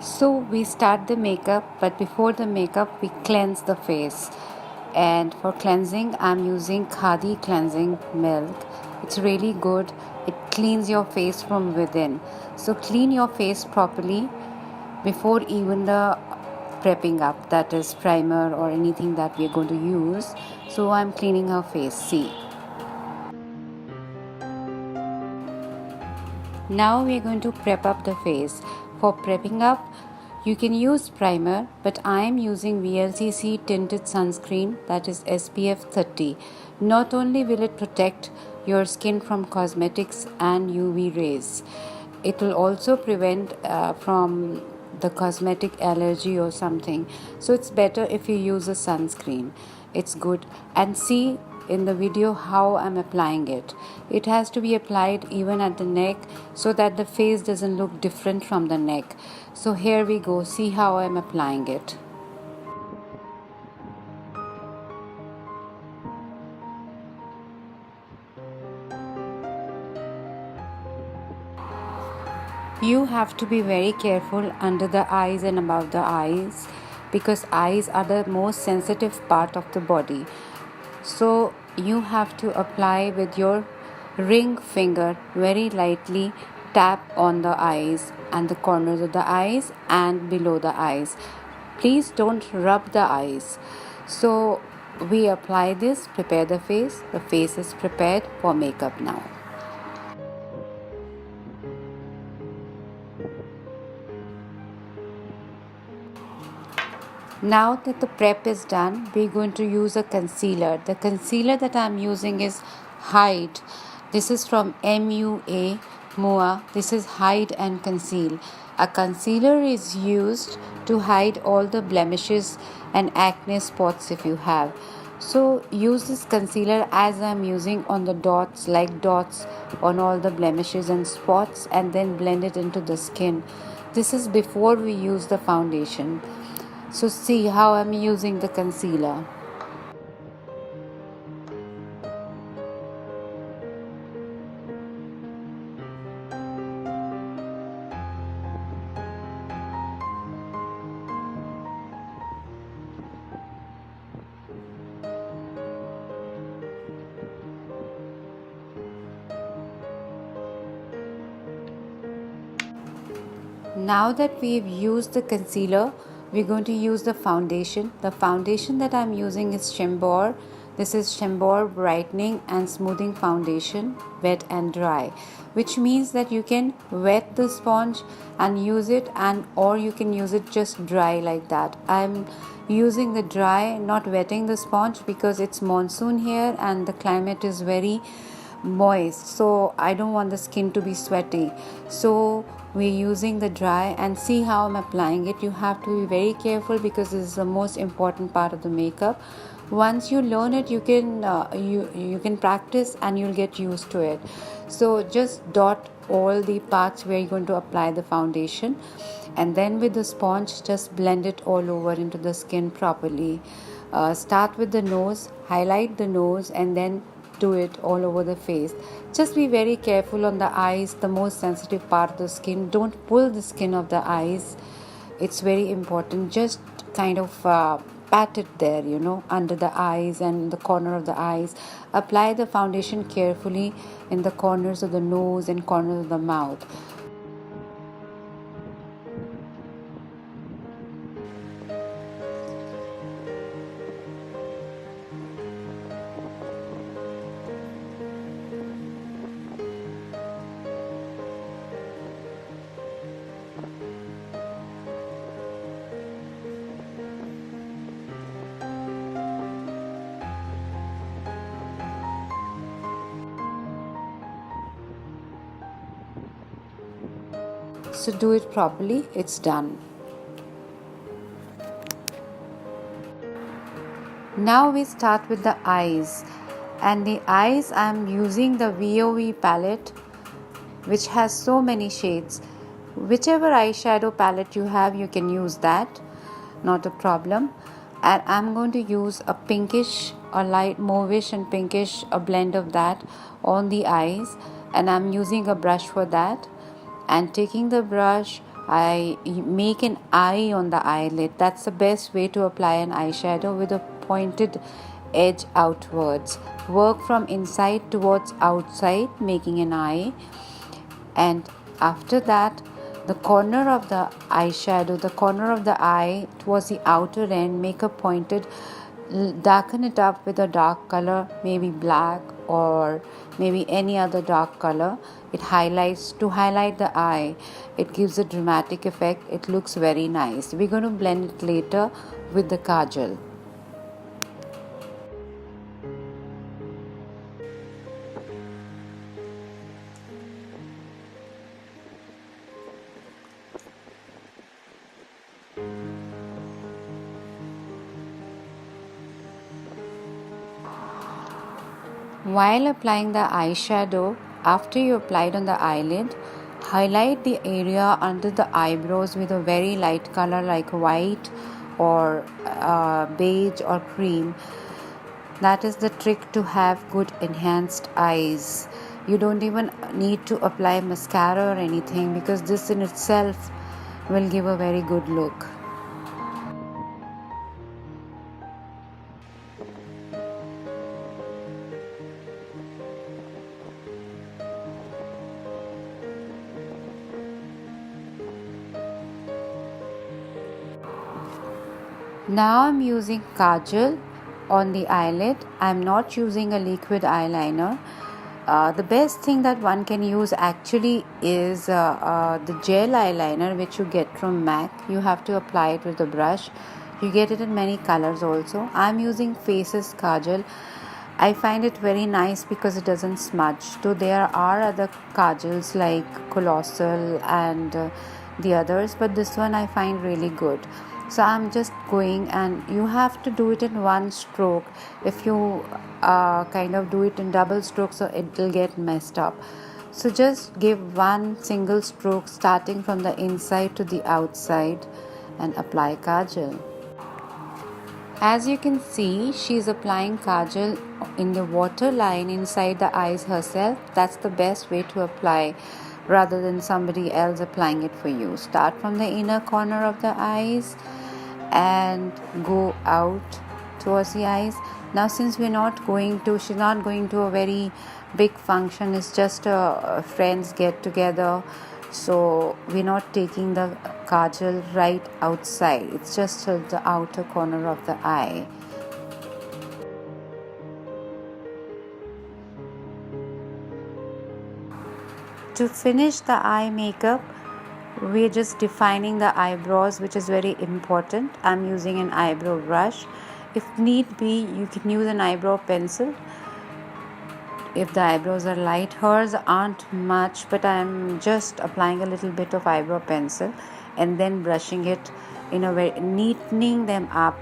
So we start the makeup, but before the makeup we cleanse the face. And for cleansing I'm using Khadi cleansing milk. It's really good. It cleans your face from within. So clean your face properly before even the prepping up, that is primer or anything that we're going to use. So I'm cleaning her face. See. Now we are going to prep up the face. For prepping up, you can use primer, but I am using VLCC tinted sunscreen, that is SPF 30. Not only will it protect your skin from cosmetics and UV rays, it will also prevent from the cosmetic allergy or something. So it's better if you use a sunscreen. It's good. And see in the video how I'm applying it. It has to be applied even at the neck so that the face doesn't look different from the neck. So here we go. See how I'm applying it. You have to be very careful under the eyes and above the eyes, because eyes are the most sensitive part of the body. So you have to apply with your ring finger very lightly, tap on the eyes and the corners of the eyes and below the eyes. Please don't rub the eyes. So we apply this, prepare the face. The face is prepared for makeup now. Now that the prep is done, we're going to use a concealer. The concealer that I'm using is Hide. This is from MUA. This is Hide and Conceal. A concealer is used to hide all the blemishes and acne spots if you have. So use this concealer as I'm using on the dots, like dots on all the blemishes and spots, and then blend it into the skin. This is before we use the foundation. So see how I'm using the concealer. Now that we've used the concealer, we're going to use the foundation. The foundation that I'm using is Shimbour. This is Shimbour Brightening and Smoothing Foundation, wet and dry, which means that you can wet the sponge and use it, and or you can use it just dry like that. I'm using the dry, not wetting the sponge, because it's monsoon here and the climate is very moist, so I don't want the skin to be sweaty. So we're using the dry, and see how I'm applying it. You have to be very careful because this is the most important part of the makeup. Once you learn it, you can practice and you'll get used to it. So just dot all the parts where you're going to apply the foundation, and then with the sponge just blend it all over into the skin properly. Start with the nose, highlight the nose, and then do it all over the face. Just be very careful on the eyes, the most sensitive part of the skin. Don't pull the skin of the eyes. It's very important. Just kind of pat it there, under the eyes and the corner of the eyes. Apply the foundation carefully in the corners of the nose and corners of the mouth. So do it properly. It's done. Now we start with the eyes, and the eyes I'm using the VOE palette, which has so many shades. Whichever eyeshadow palette you have, you can use that, not a problem. And I'm going to use a pinkish, a light mauvish and pinkish, a blend of that on the eyes, and I'm using a brush for that. And taking the brush, I make an eye on the eyelid. That's the best way to apply an eyeshadow, with a pointed edge outwards. Work from inside towards outside, making an eye. And after that, the corner of the eyeshadow, the corner of the eye towards the outer end, make a pointed, darken it up with a dark color, maybe black or maybe any other dark color. It highlights, to highlight the eye. It gives a dramatic effect. It looks very nice. We're going to blend it later with the kajal. While applying the eyeshadow, after you applied on the eyelid, highlight the area under the eyebrows with a very light color like white or beige or cream. That is the trick to have good enhanced eyes. You don't even need to apply mascara or anything, because this in itself will give a very good look. Now I'm using kajal on the eyelid. I'm not using a liquid eyeliner. The best thing that one can use actually is the gel eyeliner, which you get from MAC. You have to apply it with a brush. You get it in many colors also. I'm using Faces Kajal. I find it very nice because it doesn't smudge. So there are other kajals like Colossal and the others, but this one I find really good. So I'm just going, and you have to do it in one stroke. If you kind of do it in double stroke, so it will get messed up. So just give one single stroke starting from the inside to the outside and apply kajal. As you can see, she is applying kajal in the waterline inside the eyes herself. That's the best way to apply, rather than somebody else applying it for you. Start from the inner corner of the eyes and go out towards the eyes. Now since she's not going to a very big function, it's just a friends get together, so we're not taking the kajal right outside. It's just the outer corner of the eye. To finish the eye makeup, we're just defining the eyebrows, which is very important. I'm using an eyebrow brush. If need be, you can use an eyebrow pencil if the eyebrows are light. Hers aren't much, but I'm just applying a little bit of eyebrow pencil and then brushing it in a way, neatening them up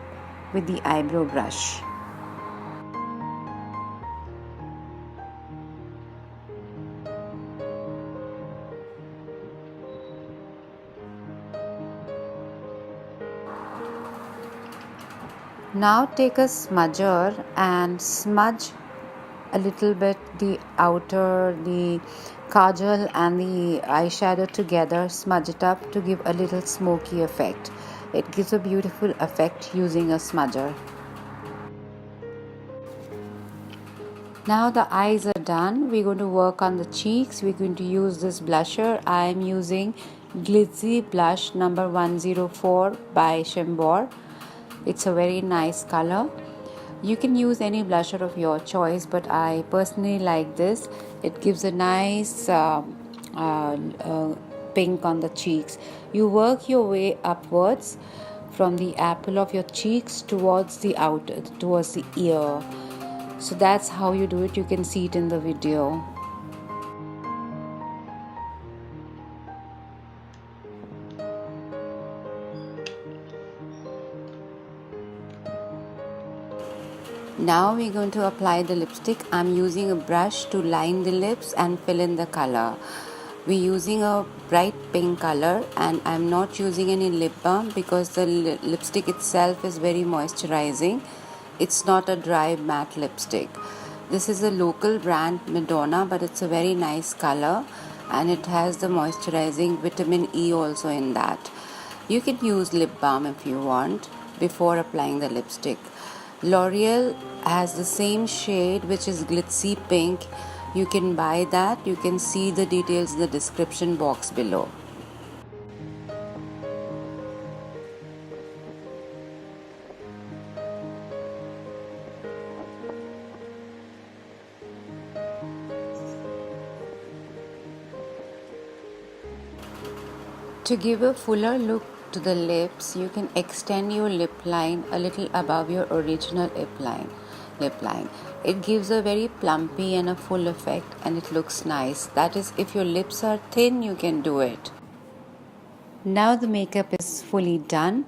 with the eyebrow brush. Now take a smudger and smudge a little bit the outer, the kajal and the eyeshadow together. Smudge it up to give a little smoky effect. It gives a beautiful effect using a smudger. Now the eyes are done. We're going to work on the cheeks. We're going to use this blusher. I am using Glitzy Blush number 104 by Shembor. It's a very nice color. You can use any blusher of your choice, but I personally like this. It gives a nice pink on the cheeks. You work your way upwards from the apple of your cheeks towards the outer, towards the ear. So that's how you do it. You can see it in the video. Now we're going to apply the lipstick. I'm using a brush to line the lips and fill in the color. We're using a bright pink color, and I'm not using any lip balm because the lipstick itself is very moisturizing. It's not a dry matte lipstick. This is a local brand, Madonna, but it's a very nice color. and it has the moisturizing vitamin E also in that. You can use lip balm if you want before applying the lipstick. L'Oreal has the same shade, which is glitzy pink. You can buy that. You can see the details in the description box below. To give a fuller look to the lips, you can extend your lip line a little above your original lip line. It gives a very plumpy and a full effect, and it looks nice. That is, if your lips are thin, you can do it. Now the makeup is fully done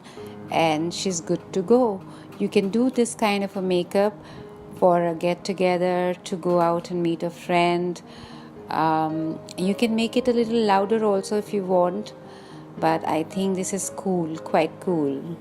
and she's good to go. You can do this kind of a makeup for a get together, to go out and meet a friend. You can make it a little louder also if you want, but I think this is cool, quite cool.